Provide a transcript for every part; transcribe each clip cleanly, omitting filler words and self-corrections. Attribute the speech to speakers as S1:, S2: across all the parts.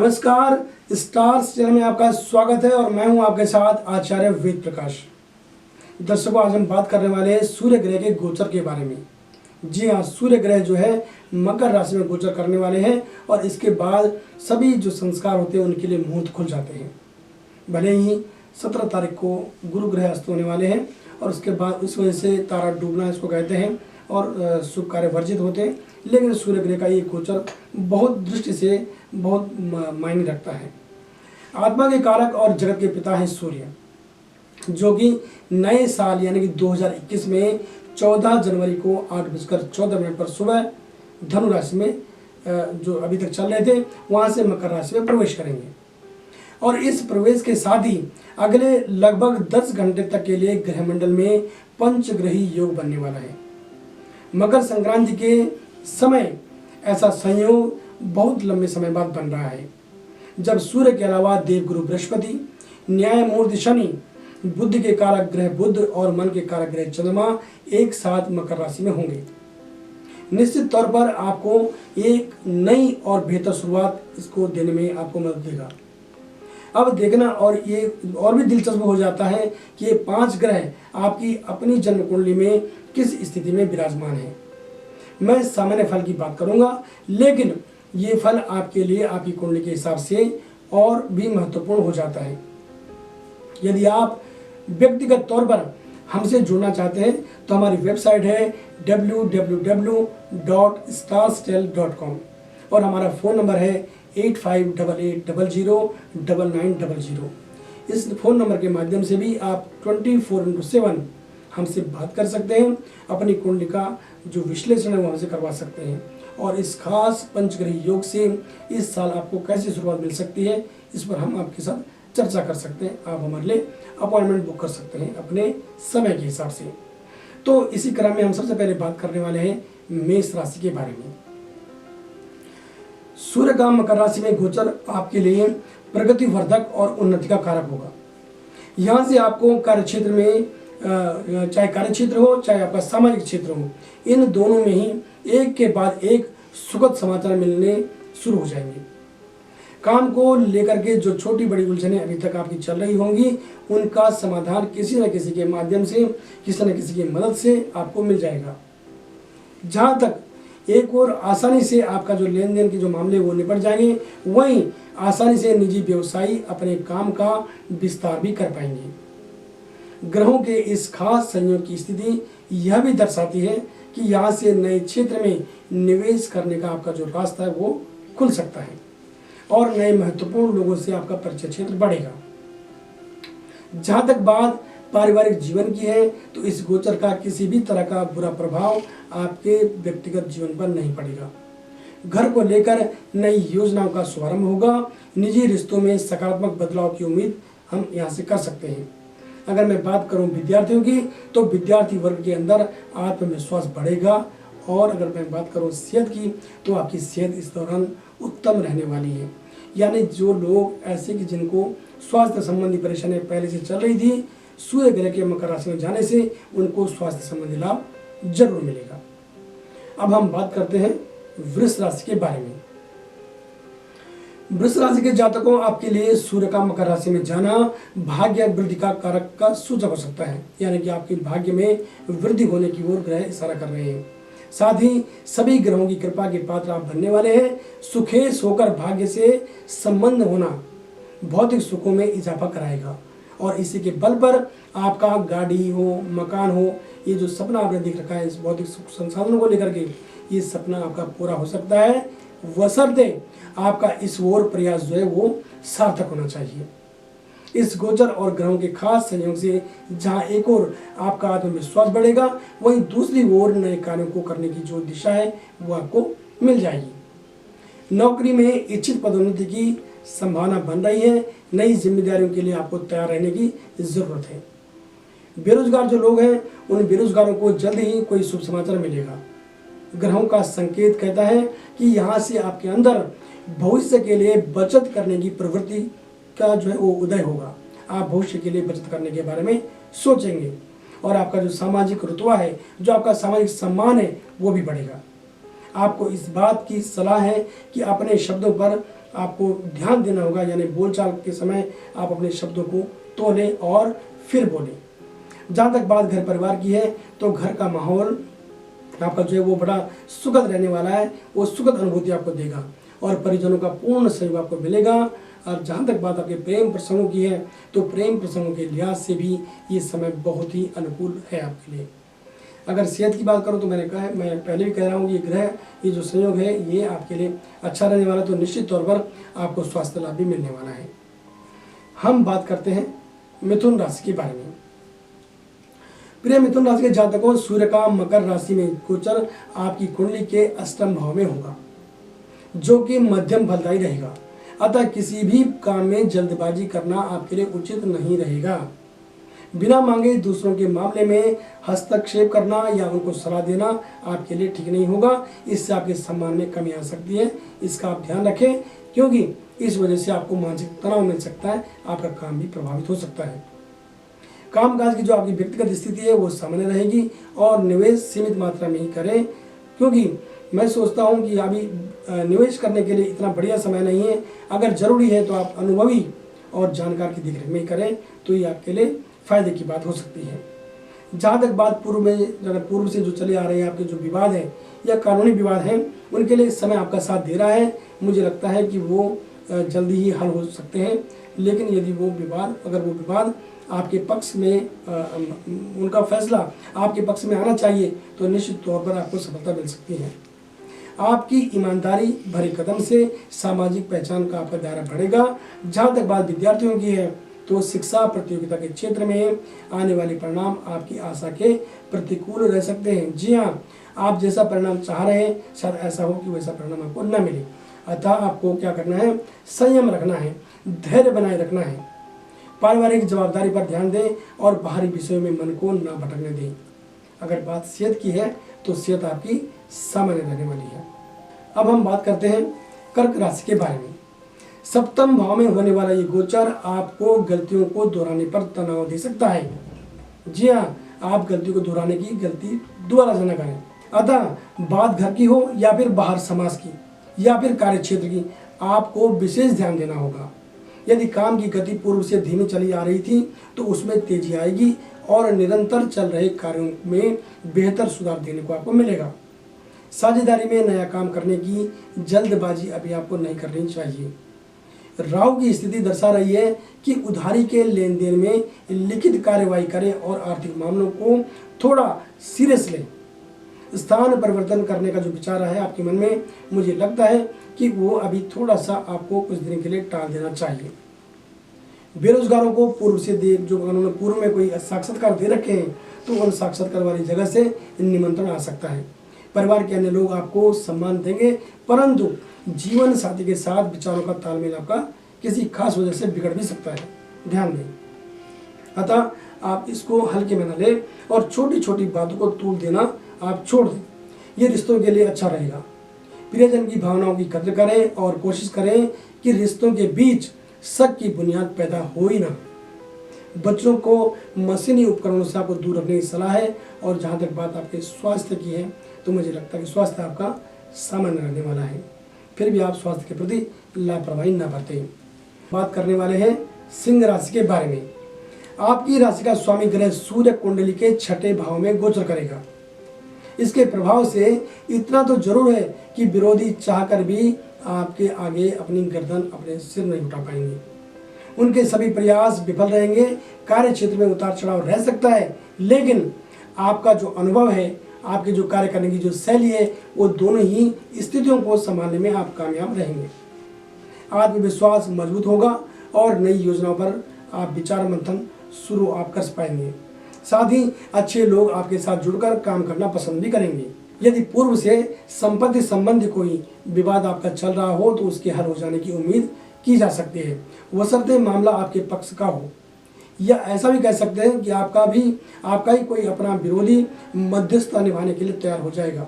S1: नमस्कार, stars channel में आपका स्वागत है और मैं हूं आपके साथ आचार्य वेद प्रकाश। दर्शकों, आज हम बात करने वाले हैं सूर्य ग्रह के गोचर के बारे में। जी हाँ, सूर्य ग्रह जो है मकर राशि में गोचर करने वाले हैं और इसके बाद सभी जो संस्कार होते हैं उनके लिए मुहूर्त खुल जाते हैं। भले ही 17 तारीख को गुरु ग्रह अस्त होने वाले हैं और उसके बाद इस वजह से तारा डूबना इसको कहते हैं और शुभ कार्य वर्जित होते हैं, लेकिन सूर्य ग्रह का ये गोचर बहुत दृष्टि से बहुत मायने रखता है। आत्मा के कारक और जगत के पिता हैं सूर्य, जो कि नए साल यानी कि 2021 में 14 जनवरी को 8:14 पर सुबह धनु राशि में जो अभी तक चल रहे थे वहां से मकर राशि में प्रवेश करेंगे और इस प्रवेश के साथ ही अगले लगभग 10 घंटे तक के लिए ग्रहमंडल में पंचग्रही योग बनने वाला है। मकर संक्रांति के समय ऐसा संयोग बहुत लंबे समय बाद बन रहा है, जब सूर्य के अलावा देवगुरु बृहस्पति, न्यायमूर्ति शनि, बुद्धि के कारक ग्रह बुध और मन के कारक ग्रह चंद्रमा एक साथ मकर राशि में होंगे। निश्चित तौर पर आपको एक नई और बेहतर शुरुआत इसको देने में आपको मदद देगा। अब देखना और ये और भी दिलचस्प हो जाता है कि ये 5 ग्रह आपकी अपनी जन्म कुंडली में किस स्थिति में विराजमान है। मैं सामान्य फल की बात करूंगा, लेकिन ये फल आपके लिए आपकी कुंडली के हिसाब से और भी महत्वपूर्ण हो जाता है। यदि आप व्यक्तिगत तौर पर हमसे जुड़ना चाहते हैं तो हमारी वेबसाइट है www.starstel.com और हमारा फ़ोन नंबर है 8588009900। इस फ़ोन नंबर के माध्यम से भी आप 24/7 हमसे बात कर सकते हैं, अपनी कुंडली का जो विश्लेषण है वो हमसे करवा सकते हैं और इस खास पंचग्रही योग से इस साल आपको कैसी शुरुआत मिल सकती है इस पर हम आपके साथ चर्चा कर सकते हैं। आप हमारे लिए अपॉइंटमेंट बुक कर सकते हैं अपने समय के हिसाब से। तो इसी क्रम में हम सबसे पहले बात करने वाले हैं मेष राशि के बारे में। सूर्य का मकर राशि में गोचर आपके लिए प्रगति वर्धक और उन्नति का कारक होगा। यहाँ से आपको कार्यक्षेत्र में चाहे कार्यक्षेत्र हो चाहे आपका सामाजिक क्षेत्र हो, इन दोनों में ही एक के बाद एक सुखद समाचार मिलने शुरू हो जाएंगे। काम को लेकर के जो छोटी बड़ी उलझनें अभी तक आपकी चल रही होंगी उनका समाधान किसी न किसी के माध्यम से, किसी न किसी की मदद से आपको मिल जाएगा। जहाँ तक एक और आसानी से आपका जो लेन देन के जो मामले वो निपट जाएंगे, वहीं आसानी से निजी व्यवसायी अपने काम का विस्तार भी कर पाएंगे। ग्रहों के इस खास संयोग की स्थिति यह भी दर्शाती है कि यहाँ से नए क्षेत्र में निवेश करने का आपका जो रास्ता है वो खुल सकता है और नए महत्वपूर्ण लोगों से आपका परिचय क्षेत्र बढ़ेगा। जहाँ तक बात पारिवारिक जीवन की है तो इस गोचर का किसी भी तरह का बुरा प्रभाव आपके व्यक्तिगत जीवन पर नहीं पड़ेगा। घर को लेकर नई योजनाओं का शुभारंभ होगा। निजी रिश्तों में सकारात्मक बदलाव की उम्मीद हम यहाँ से कर सकते हैं। अगर मैं बात करूं विद्यार्थियों की तो विद्यार्थी वर्ग के अंदर आत्मविश्वास बढ़ेगा और अगर मैं बात करूं सेहत की तो आपकी सेहत इस दौरान उत्तम रहने वाली है। यानी जो लोग ऐसे कि जिनको स्वास्थ्य संबंधी परेशानी पहले से चल रही थी, सूर्य ग्रह के मकर राशि में जाने से उनको स्वास्थ्य संबंधी लाभ जरूर मिलेगा। अब हम बात करते हैं वृष राशि के बारे में। वृष राशि के जातकों, आपके लिए सूर्य का मकर राशि में जाना भाग्य वृद्धि का कारक का सूचक हो सकता है, यानी कि आपके भाग्य में वृद्धि होने की ओर ग्रह इशारा कर रहे हैं। साथ ही सभी ग्रहों की कृपा के पात्र आप बनने वाले हैं। सुखेश होकर भाग्य से संबंध होना भौतिक सुखों में इजाफा कराएगा और इसी के बल पर आपका गाड़ी हो, मकान हो, ये जो सपना आपने देख रखा है इस भौतिक सुख संसाधनों को लेकर के, ये सपना आपका पूरा हो सकता है, बशर्ते आपका इस ओर प्रयास जो है वो सार्थक होना चाहिए। इस गोचर और ग्रहों के खास संयोग से जहां एक ओर आपका आत्मविश्वास बढ़ेगा, वहीं दूसरी ओर नए कार्यों को करने की जो दिशा है वो आपको मिल जाएगी। नौकरी में इच्छित पदोन्नति की संभावना बन रही है। नई जिम्मेदारियों के लिए आपको तैयार रहने की जरूरत है। बेरोजगार जो लोग हैं उन बेरोजगारों को जल्द ही कोई शुभ समाचार मिलेगा। ग्रहों का संकेत कहता है कि यहाँ से आपके अंदर भविष्य के लिए बचत करने की प्रवृत्ति का जो है वो उदय होगा। आप भविष्य के लिए बचत करने के बारे में सोचेंगे और आपका जो सामाजिक रुतबा है, जो आपका सामाजिक सम्मान है वो भी बढ़ेगा। आपको इस बात की सलाह है कि अपने शब्दों पर आपको ध्यान देना होगा, यानी बोलचाल के समय आप अपने शब्दों को तोलें और फिर बोलें। जहाँ तक बात घर परिवार की है तो घर का माहौल आपका जो है वो बड़ा सुखद रहने वाला है, वो सुखद अनुभूति आपको देगा और परिजनों का पूर्ण सहयोग आपको मिलेगा। और जहाँ तक बात आपके प्रेम प्रसंगों की है तो प्रेम प्रसंगों के लिहाज से भी ये समय बहुत ही अनुकूल है आपके लिए। अगर सेहत की बात करूँ तो मैंने कहा है, मैं पहले भी कह रहा हूँ कि ग्रह ये जो संयोग है ये आपके लिए अच्छा रहने वाला, तो निश्चित तौर पर आपको स्वास्थ्य लाभ भी मिलने वाला है। हम बात करते हैं मिथुन राशि के बारे में। प्रिय मिथुन राशि के जातकों, सूर्य का मकर राशि में गोचर आपकी कुंडली के अष्टम भाव में होगा, जो कि मध्यम फलदायी रहेगा। अतः किसी भी काम में जल्दबाजी करना आपके लिए उचित नहीं रहेगा। बिना मांगे दूसरों के मामले में हस्तक्षेप करना या उनको सलाह देना आपके लिए ठीक नहीं होगा। इससे आपके सम्मान में कमी आ सकती है, इसका आप ध्यान रखें, क्योंकि इस वजह से आपको मानसिक तनाव मिल सकता है, आपका काम भी प्रभावित हो सकता है। कामकाज की जो आपकी व्यक्तिगत स्थिति है वो सामान्य रहेगी और निवेश सीमित मात्रा में ही करें, क्योंकि मैं सोचता हूं कि अभी निवेश करने के लिए इतना बढ़िया समय नहीं है। अगर जरूरी है तो आप अनुभवी और जानकार की देखरेख में करें, तो ये आपके लिए फायदे की बात हो सकती है। जहाँ तक बात पूर्व से जो चले आ रहे हैं आपके जो विवाद हैं या कानूनी विवाद हैं, उनके लिए इस समय आपका साथ दे रहा है। मुझे लगता है कि वो जल्दी ही हल हो सकते हैं, लेकिन यदि अगर वो विवाद आपके पक्ष में उनका फैसला आपके पक्ष में आना चाहिए तो निश्चित तौर पर आपको सफलता मिल सकती है। आपकी ईमानदारी भरे कदम से सामाजिक पहचान का आपका दायरा बढ़ेगा। जहाँ तक बात विद्यार्थियों की है तो शिक्षा प्रतियोगिता के क्षेत्र में आने वाले परिणाम आपकी आशा के प्रतिकूल रह सकते हैं। जी हाँ, आप जैसा परिणाम चाह रहे हैं शायद ऐसा हो कि वैसा परिणाम आपको न मिले। अतः आपको क्या करना है, संयम रखना है, धैर्य बनाए रखना है, पारिवारिक जवाबदारी पर ध्यान दें और बाहरी विषयों में मन को न भटकने दें। अगर बात सेहत की है तो सेहत आपकी सामान्य रहने वाली है। अब हम बात करते हैं कर्क राशि के बारे में। सप्तम भाव में होने वाला ये गोचर आपको गलतियों को दोहराने पर तनाव दे सकता है। जी हाँ, आप गलती को दोहराने की गलती दोबारा से न करें। अतः बात घर की हो या फिर बाहर समाज की या फिर कार्य क्षेत्र की, आपको विशेष ध्यान देना होगा। यदि काम की गति पूर्व से धीमी चली आ रही थी तो उसमें तेजी आएगी और निरंतर चल रहे कार्यों में बेहतर सुधार देने को आपको मिलेगा। साझेदारी में नया काम करने की जल्दबाजी अभी आपको नहीं करनी चाहिए। राहु की स्थिति दर्शा रही है कि उधारी के लेन देन में लिखित कार्यवाही करें और आर्थिक मामलों को थोड़ा सीरियस लें। स्थान परिवर्तन करने का जो विचार है आपके मन में, मुझे लगता है कि वो अभी थोड़ा सा आपको कुछ दिन के लिए टाल देना चाहिए। बेरोजगारों को पूर्व से जो उन्होंने पूर्व में कोई साक्षात्कार दे रखे हैं तो उन साक्षात्कार वाली जगह से निमंत्रण आ सकता है। परिवार के अन्य लोग आपको सम्मान देंगे, परंतु जीवन साथी के साथ विचारों का तालमेल आपका किसी खास वजह से बिगड़ भी सकता है, ध्यान दें। अतः आप इसको हल्के में न लें और छोटी छोटी बातों को तूल देना आप छोड़ दें, ये रिश्तों के लिए अच्छा रहेगा। प्रियजन की भावनाओं की कद्र करें और कोशिश करें कि रिश्तों के बीच शक की बुनियाद पैदा हो ही ना। बच्चों को मशीनी उपकरणों से आपको दूर रखने की सलाह है। और जहाँ तक बात आपके स्वास्थ्य की है तो मुझे लगता है कि स्वास्थ्य आपका सामान्य रहने वाला है, फिर भी आप स्वास्थ्य के प्रति लापरवाही न बरतें। बात करने वाले हैं सिंह राशि के बारे में। आपकी राशि का स्वामी ग्रह सूर्य कुंडली के छठे भाव में गोचर करेगा। इसके प्रभाव से इतना तो जरूर है कि विरोधी चाहकर भी आपके आगे अपनी गर्दन अपने सिर नहीं उठा पाएंगे। उनके सभी प्रयास विफल रहेंगे। कार्य क्षेत्र में उतार चढ़ाव रह सकता है, लेकिन आपका जो अनुभव है, आपके जो कार्य करने की जो शैली है, वो दोनों ही स्थितियों को संभालने में आप कामयाब रहेंगे। आत्मविश्वास मजबूत होगा और नई योजनाओं पर आप विचार मंथन शुरू आप कर पाएंगे। साथ ही अच्छे लोग आपके साथ जुड़कर काम करना पसंद भी करेंगे। यदि पूर्व से संपत्ति संबंधी कोई विवाद आपका चल रहा हो तो उसके हल हो जाने की उम्मीद की जा सकती है, बशर्ते मामला आपके पक्ष का हो। या ऐसा भी कह सकते हैं कि आपका ही कोई अपना विरोधी मध्यस्थता निभाने के लिए तैयार हो जाएगा।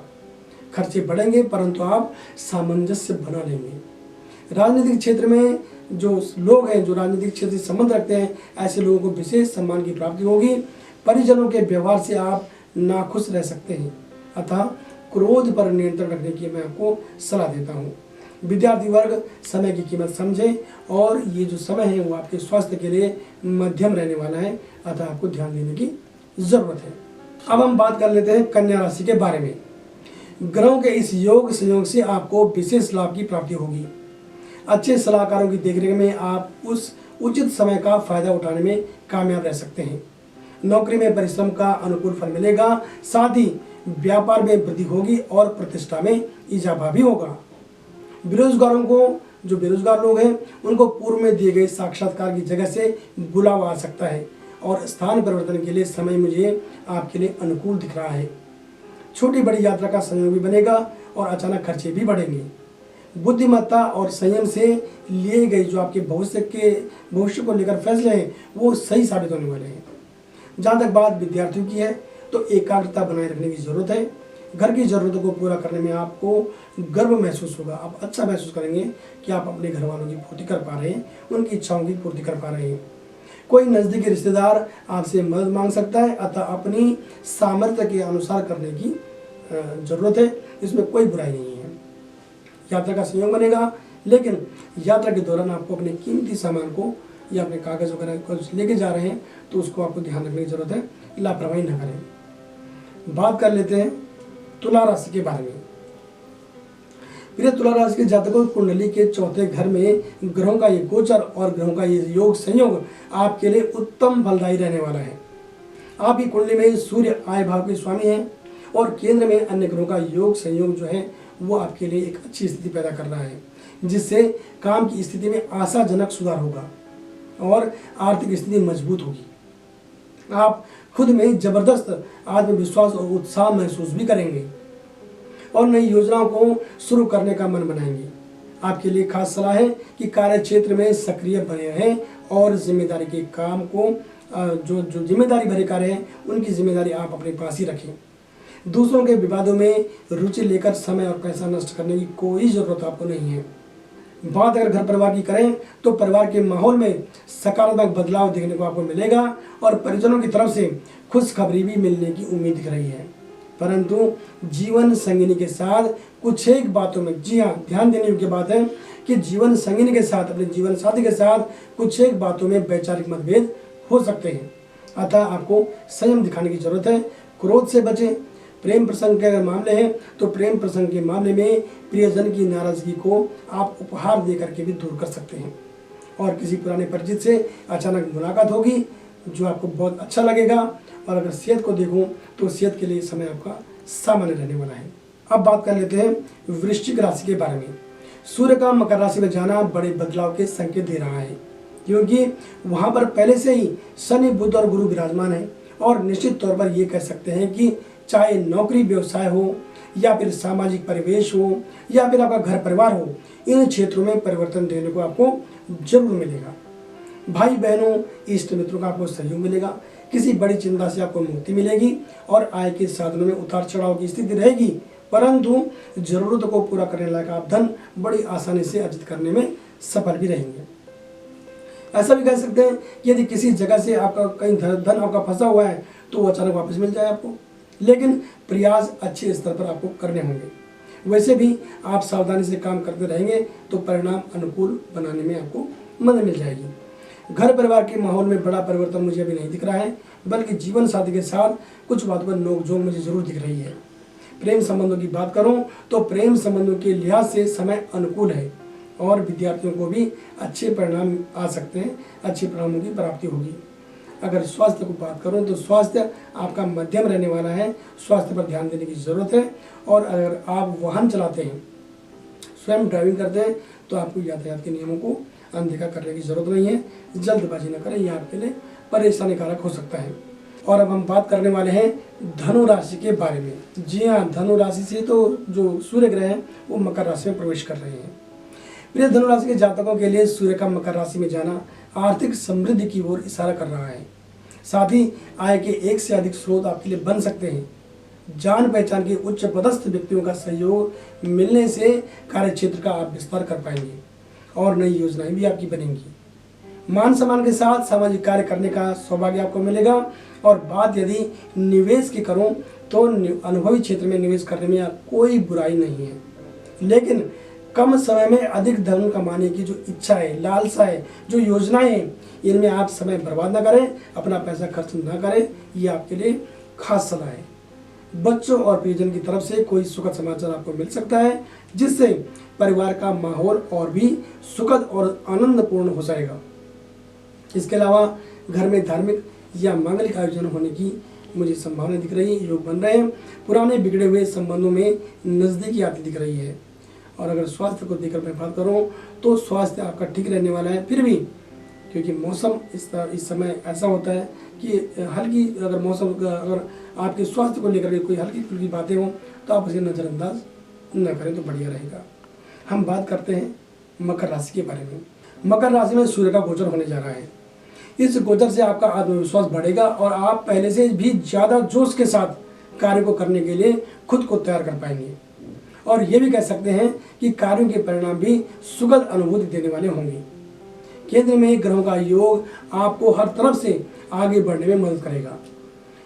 S1: खर्चे बढ़ेंगे परंतु आप सामंजस्य बना लेंगे। राजनीतिक क्षेत्र में जो लोग हैं, जो राजनीतिक क्षेत्र से संबंध रखते हैं, ऐसे लोगों को विशेष सम्मान की प्राप्ति होगी। परिजनों के व्यवहार से आप नाखुश रह सकते हैं, अतः क्रोध पर नियंत्रण रखने की मैं आपको सलाह देता हूँ। विद्यार्थी वर्ग समय की कीमत समझे और ये जो समय है वो आपके स्वास्थ्य के लिए मध्यम रहने वाला है, अतः आपको ध्यान देने की जरूरत है। अब हम बात कर लेते हैं कन्या राशि के बारे में। ग्रहों के इस योग संयोग से आपको विशेष लाभ की प्राप्ति होगी। अच्छे सलाहकारों की देखरेख में आप उस उचित समय का फायदा उठाने में कामयाब रह सकते हैं। नौकरी में परिश्रम का अनुकूल फल मिलेगा, साथ ही व्यापार में वृद्धि होगी और प्रतिष्ठा में इजाफा भी होगा। बेरोजगारों को, जो बेरोजगार लोग हैं, उनको पूर्व में दिए गए साक्षात्कार की जगह से बुलावा आ सकता है और स्थान परिवर्तन के लिए समय मुझे आपके लिए अनुकूल दिख रहा है। छोटी बड़ी यात्रा का संयोग भी बनेगा और अचानक खर्चे भी बढ़ेंगे। बुद्धिमत्ता और संयम से लिए गए जो आपके भविष्य को लेकर फैसले हैं वो सही साबित होने वाले हैं। जहाँ तक बात विद्यार्थियों की है तो एकाग्रता बनाए रखने की जरूरत है। घर की ज़रूरतों को पूरा करने में आपको गर्व महसूस होगा। आप अच्छा महसूस करेंगे कि आप अपने घर वालों की पूर्ति कर पा रहे हैं, उनकी इच्छाओं की पूर्ति कर पा रहे हैं। कोई नज़दीकी रिश्तेदार आपसे मदद मांग सकता है, अतः अपनी सामर्थ्य के अनुसार करने की ज़रूरत है, इसमें कोई बुराई नहीं है। यात्रा का संयोग बनेगा, लेकिन यात्रा के दौरान आपको अपने कीमती सामान को या अपने कागज़ वगैरह कुछ लेके जा रहे हैं तो उसको आपको ध्यान रखने की जरूरत है, लापरवाही न करें। बात कर लेते हैं तुला राशि के बारे में। प्रिय तुला राशि के जातकों, कुंडली के चौथे घर में ग्रहों का ये गोचर और ग्रहों का ये योग संयोग आपके लिए उत्तम फलदायी रहने वाला है। आपकी कुंडली में सूर्य आय भाव के स्वामी हैं और केंद्र में अन्य ग्रहों का योग संयोग जो है वो आपके लिए एक अच्छी स्थिति पैदा कर रहा है, जिससे काम की स्थिति में आशाजनक सुधार होगा और आर्थिक स्थिति मजबूत होगी। आप खुद में जबरदस्त आत्मविश्वास और उत्साह महसूस भी करेंगे और नई योजनाओं को शुरू करने का मन बनाएंगे। आपके लिए खास सलाह है कि कार्य क्षेत्र में सक्रिय बने रहें और जिम्मेदारी के काम को जो जिम्मेदारी भरे कार्य हैं उनकी जिम्मेदारी आप अपने पास ही रखें। दूसरों के विवादों में रुचि लेकर समय और पैसा नष्ट करने की कोई ज़रूरत आपको नहीं है। बात अगर घर परिवार की करें तो परिवार के माहौल में सकारात्मक बदलाव देखने को आपको मिलेगा और परिजनों की तरफ से खुशखबरी भी मिलने की उम्मीद दिख रही है। परंतु जीवन संगिनी के साथ कुछ एक बातों में, जी हाँ, ध्यान देने योग्य बात है कि जीवन संगिनी के साथ, अपने जीवन साथी के साथ कुछ एक बातों में वैचारिक मतभेद हो सकते हैं, अतः आपको संयम दिखाने की जरूरत है। क्रोध से बचें। प्रेम प्रसंग के अगर मामले हैं तो प्रेम प्रसंग के मामले में प्रियजन की नाराजगी को आप उपहार दे करके भी दूर कर सकते हैं और किसी पुराने परिचित से अचानक मुलाकात होगी जो आपको बहुत अच्छा लगेगा। और अगर सेहत को देखूं तो सेहत के लिए समय आपका सामान्य रहने वाला है। अब बात कर लेते हैं वृश्चिक राशि के बारे में। सूर्य का मकर राशि में जाना बड़े बदलाव के संकेत दे रहा है, क्योंकि वहां पर पहले से ही शनि, बुध और गुरु विराजमान है और निश्चित तौर पर ये कह सकते हैं कि चाहे नौकरी व्यवसाय हो या फिर सामाजिक परिवेश हो या फिर आपका घर परिवार हो, इन क्षेत्रों में परिवर्तन देने को आपको जरूर मिलेगा। भाई बहनों, इष्ट मित्रों का आपको सहयोग मिलेगा। किसी बड़ी चिंता से आपको मुक्ति मिलेगी और आय के साधनों में उतार चढ़ाव की स्थिति रहेगी, परंतु जरूरतों को पूरा करने लायक आप धन बड़ी आसानी से अर्जित करने में सफल भी रहेंगे। ऐसा भी कह सकते हैं कि यदि किसी जगह से आपका कहीं धन आपका फंसा हुआ है तो वो अचानक वापस मिल जाए आपको, लेकिन प्रयास अच्छे स्तर पर आपको करने होंगे। वैसे भी आप सावधानी से काम करते रहेंगे तो परिणाम अनुकूल बनाने में आपको मदद मिल जाएगी। घर परिवार के माहौल में बड़ा परिवर्तन मुझे अभी नहीं दिख रहा है, बल्कि जीवन साथी के साथ कुछ बातों पर नोकझोंक मुझे जरूर दिख रही है। प्रेम संबंधों की बात करूं तो प्रेम संबंधों के लिहाज से समय अनुकूल है और विद्यार्थियों को भी अच्छे परिणाम आ सकते हैं, अच्छे परिणामों की प्राप्ति होगी। अगर स्वास्थ्य को बात करूं तो स्वास्थ्य आपका मध्यम रहने वाला है, स्वास्थ्य पर ध्यान देने की ज़रूरत है। और अगर आप वाहन चलाते हैं, स्वयं ड्राइविंग करते हैं, तो आपको यातायात के नियमों को अनदेखा करने की ज़रूरत नहीं है। जल्दबाजी न करें, यह आपके लिए परेशानी कारक हो सकता है। और अब हम बात करने वाले हैं धनु राशि के बारे में। जी हाँ, धनु राशि से तो जो सूर्य ग्रह हैं वो मकर राशि में प्रवेश कर रहे हैं। प्रिय धनु राशि के जातकों के लिए सूर्य का मकर राशि में जाना आर्थिक समृद्धि की ओर इशारा कर रहा है। साथ ही आय के एक से अधिक स्रोत आपके लिए बन सकते हैं। जान पहचान के उच्च पदस्थ व्यक्तियों का सहयोग मिलने से कार्य क्षेत्र का आप विस्तार कर पाएंगे और नई योजनाएं भी आपकी बनेंगी। मान सम्मान के साथ सामाजिक कार्य करने का सौभाग्य आपको मिलेगा। और बात यदि निवेश की करूं तो अनुभवी क्षेत्र में निवेश करने में कोई बुराई नहीं है, लेकिन कम समय में अधिक धन कमाने की जो इच्छा है, लालसा है, जो योजनाएं हैं, इनमें आप समय बर्बाद ना करें, अपना पैसा खर्च ना करें। ये आपके लिए खास सलाह है। बच्चों और परिजन की तरफ से कोई सुखद समाचार आपको मिल सकता है, जिससे परिवार का माहौल और भी सुखद और आनंदपूर्ण हो जाएगा। इसके अलावा घर में धार्मिक या मांगलिक आयोजन होने की मुझे संभावना दिख रही है, योग बन रहे हैं। पुराने बिगड़े हुए संबंधों में नज़दीकी आती दिख रही है। और अगर स्वास्थ्य को देखकर मैं बात करूं तो स्वास्थ्य आपका ठीक रहने वाला है। फिर भी क्योंकि मौसम इस समय ऐसा होता है कि हल्की अगर मौसम अगर आपके स्वास्थ्य को लेकर के कोई हल्की फुल्की बातें हों तो आप उसे नज़रअंदाज न करें तो बढ़िया रहेगा। हम बात करते हैं मकर राशि के बारे में। मकर राशि में सूर्य का गोचर होने जा रहा है। इस गोचर से आपका आत्मविश्वास बढ़ेगा और आप पहले से भी ज़्यादा जोश के साथ कार्य को करने के लिए खुद को तैयार कर पाएंगे। और ये भी कह सकते हैं कि कार्यों के परिणाम भी सुखद अनुभूति देने वाले होंगे। केंद्र में ग्रहों का योग आपको हर तरफ से आगे बढ़ने में मदद करेगा।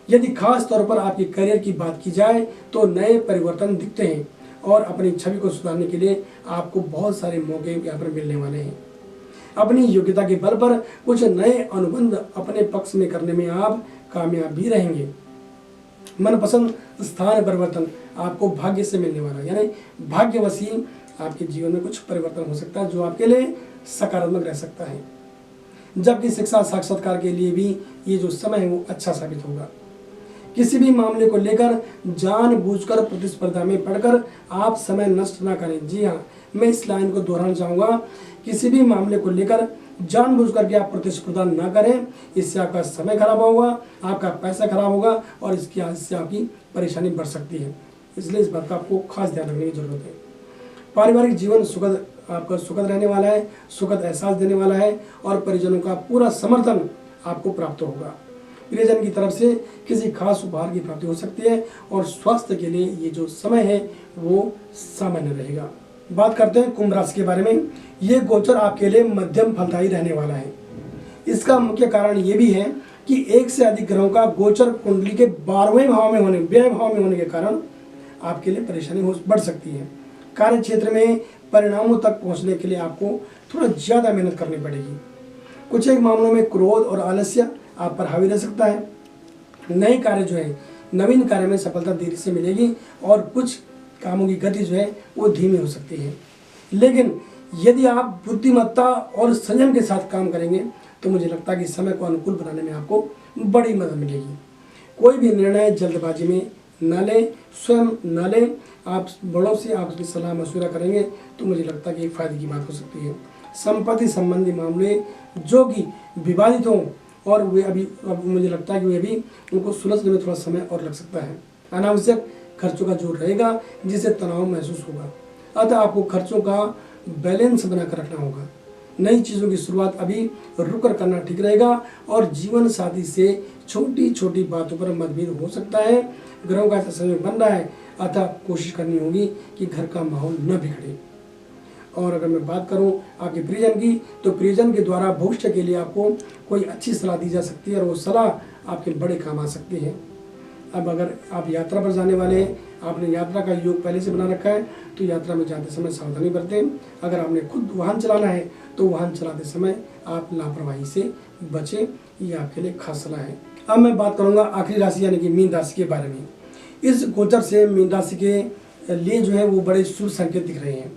S1: यदि खास तौर पर आपके करियर की बात की जाए तो नए परिवर्तन दिखते हैं और अपनी छवि को सुधारने के लिए आपको बहुत सारे मौके यहाँ पर मिलने वाले हैं। अपनी योग्यता के बल पर कुछ नए अनुबंध अपने पक्ष में करने में आप कामयाब भी रहेंगे। मनपसंद स्थान परिवर्तन आपको भाग्य से मिलने वाला है, यानी भाग्यवशी आपके जीवन में कुछ परिवर्तन हो सकता है जो आपके लिए सकारात्मक रह सकता है। जबकि शिक्षा साक्षात्कार के लिए भी ये जो समय है वो अच्छा साबित होगा। किसी भी मामले को लेकर जानबूझकर प्रतिस्पर्धा में पड़कर आप समय नष्ट ना करें। जी हाँ, मैं इस लाइन को दोहराना चाहूँगा, किसी भी मामले को लेकर जानबूझकर के आप प्रतिस्पर्धा ना करें। इससे आपका समय खराब होगा, आपका पैसा खराब होगा और इससे आपकी परेशानी बढ़ सकती है। इसलिए इस बात का आपको खास ध्यान रखने की जरूरत है। पारिवारिक जीवन सुखद आपका सुखद रहने वाला है, सुखद एहसास देने वाला है और परिजनों का पूरा समर्थन आपको प्राप्त होगा। प्रियजन की तरफ से किसी खास उपहार की प्राप्ति हो सकती है और स्वास्थ्य के लिए ये जो समय है वो सामान्य रहेगा। बात करते हैं कुंभ राशि के बारे में। ये गोचर आपके लिए मध्यम फलदायी रहने वाला है। इसका मुख्य कारण ये भी है कि एक से अधिक ग्रहों का गोचर कुंडली के 12वें भाव में होने, व्यय भाव में होने के कारण आपके लिए परेशानी बढ़ सकती है। कार्य क्षेत्र में परिणामों तक पहुंचने के लिए आपको थोड़ा ज़्यादा मेहनत करनी पड़ेगी। कुछ एक मामलों में क्रोध और आलस्य आप पर हावी रह सकता है। नए कार्य जो है, नवीन कार्य में सफलता देरी से मिलेगी और कुछ कामों की गति जो है वो धीमी हो सकती है। लेकिन यदि आप बुद्धिमत्ता और संयम के साथ काम करेंगे तो मुझे लगता है कि समय को अनुकूल बनाने में आपको बड़ी मदद मिलेगी। कोई भी निर्णय जल्दबाजी में न लें, स्वयं न लें। आप बड़ों से आप उसकी सलाह मशवरा करेंगे तो मुझे लगता है कि एक फायदे की बात हो सकती है। संपत्ति संबंधी मामले जो कि विवादित हों और वे अभी मुझे लगता है कि वे भी उनको सुलझने में थोड़ा समय और लग सकता है। अनावश्यक खर्चों का जोर रहेगा जिससे तनाव महसूस होगा। अतः आपको खर्चों का बैलेंस बनाकर रखना होगा। नई चीज़ों की शुरुआत अभी रुक कर करना ठीक रहेगा और जीवन साथी से छोटी छोटी बातों पर मतभेद हो सकता है। ग्रहों का ऐसा समय बन रहा है, अतः कोशिश करनी होगी कि घर का माहौल न बिगड़े। और अगर मैं बात करूं आपके प्रियजन की, तो प्रियजन के द्वारा भविष्य के लिए आपको कोई अच्छी सलाह दी जा सकती है और वो सलाह आपके बड़े काम आ सकती है। अब अगर आप यात्रा पर जाने वाले हैं, आपने यात्रा का योग पहले से बना रखा है, तो यात्रा में जाते समय सावधानी बरतें। अगर आपने खुद वाहन चलाना है तो वाहन चलाते समय आप लापरवाही से बचें, ये आपके लिए खास सलाह है। अब मैं बात करूंगा आखिरी राशि यानी कि मीन राशि के बारे में। इस गोचर से मीन राशि के लिए जो है वो बड़े शुभ संकेत दिख रहे हैं।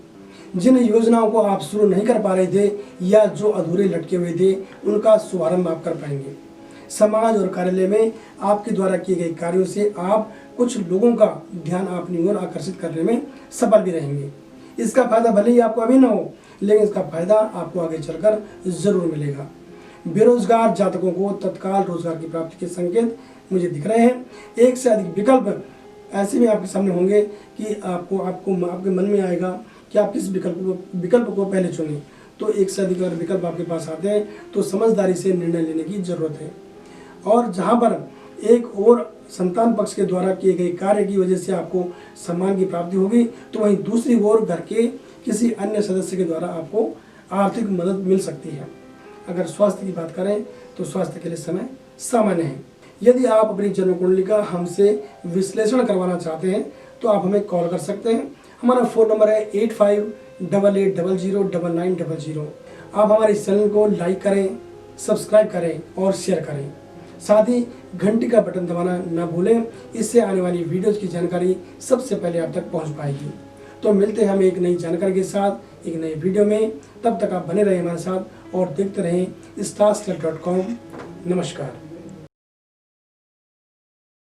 S1: जिन योजनाओं को आप शुरू नहीं कर पा रहे थे या जो अधूरे लटके हुए थे, उनका शुभारंभ आप कर पाएंगे। समाज और कार्यालय में आपके द्वारा किए गए कार्यों से आप कुछ लोगों का ध्यान अपनी ओर आकर्षित करने में सफल भी रहेंगे। इसका फायदा भले ही आपको अभी न हो, लेकिन इसका फायदा आपको आगे चलकर जरूर मिलेगा। बेरोजगार जातकों को तत्काल रोजगार की प्राप्ति के संकेत मुझे दिख रहे हैं। एक से अधिक विकल्प ऐसे में आपके सामने होंगे कि आपके मन में आएगा कि आप किस विकल्प को पहले चुनें। तो एक से अधिक अगर विकल्प आपके पास आते हैं तो समझदारी से निर्णय लेने की जरूरत है। और जहाँ पर एक और संतान पक्ष के द्वारा किए गए कार्य की वजह से आपको सम्मान की प्राप्ति होगी, तो वहीं दूसरी ओर घर के किसी अन्य सदस्य के द्वारा आपको आर्थिक मदद मिल सकती है। अगर स्वास्थ्य की बात करें तो स्वास्थ्य के लिए समय सामान्य है। यदि आप अपनी जन्म कुंडली का हमसे विश्लेषण करवाना चाहते हैं तो आप हमें कॉल कर सकते हैं। हमारा फ़ोन नंबर है 8800999900। आप हमारे इस चैनल को लाइक करें, सब्सक्राइब करें और शेयर करें। साथ ही घंटी का बटन दबाना ना भूलें, इससे आने वाली वीडियोज़ की जानकारी सबसे पहले आप तक पहुंच पाएगी। तो मिलते हैं हम एक नई जानकारी के साथ एक नई वीडियो में। तब तक आप बने रहें हमारे साथ और देखते रहें starstyle.com। नमस्कार।